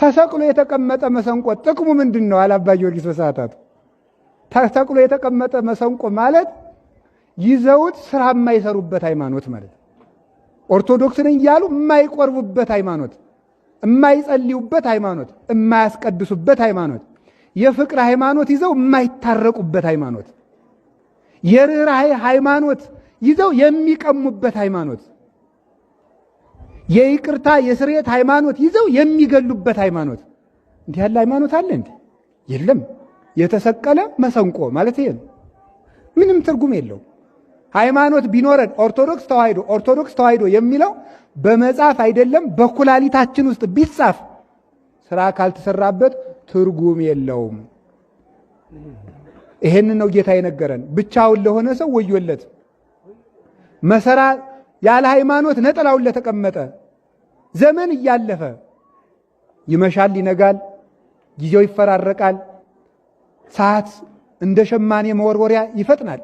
ተሰቅሎ የተቀመጠ መሰንቆ ጥቅሙ ምንድነው? አለ አባ ጊዮርጊስ በሰዓታቱ። ተሰቅሎ የተቀመጠ መሰንቆ ማለት ይዘውት ስራ የማይሰሩበት ሃይማኖት ማለት፣ ኦርቶዶክስ ነኝ እያሉ የማይቆርቡበት ሃይማኖት፣ የማይጸልዩበት ሃይማኖት፣ የማያስቀድሱበት ሃይማኖት፣ የፍቅር ሃይማኖት ይዘው የማይታረቁበት ሃይማኖት፣ የርኅራኄ ሃይማኖት ይዘው የሚቀሙበት ሃይማኖት፣ የይቅርታ የስርየት ሃይማኖት ይዘው የሚገሉበት ሃይማኖት። እንዲህ ያለ ሃይማኖት አለ እንዴ? የለም። የተሰቀለ መሰንቆ ማለት ይሄ ምንም ትርጉም የለው። ሃይማኖት ቢኖረን ኦርቶዶክስ ተዋሕዶ የሚለው በመጽሐፍ አይደለም በኩላሊታችን ውስጥ ቢጻፍ ስራ ካልተሰራበት ትርጉም የለውም። ይሄን ነው ጌታ የነገረን። ብቻውን ለሆነ ሰው ወዮለት። መሰራ ያለ ሃይማኖት ነጠላውን ለተቀመጠ ዘመን እያለፈ ይመሻል፣ ይነጋል፣ ጊዜው ይፈራረቃል። ሰዓት እንደ ሸማኔ መወርወሪያ ይፈጥናል።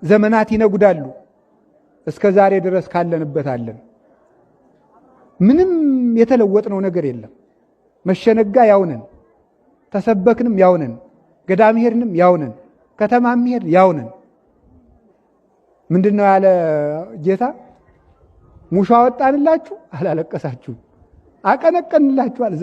ዘመናት ይነጉዳሉ። እስከ ዛሬ ድረስ ካለንበት አለን። ምንም የተለወጥነው ነገር የለም። መሸነጋ ያውነን፣ ተሰበክንም ያውነን፣ ገዳም ሄድንም ያውነን፣ ከተማም ሄድ ያውነን። ምንድነው ያለ ጌታ? ሙሾ አወጣንላችሁ አላለቀሳችሁ፣ አቀነቀንላችኋል።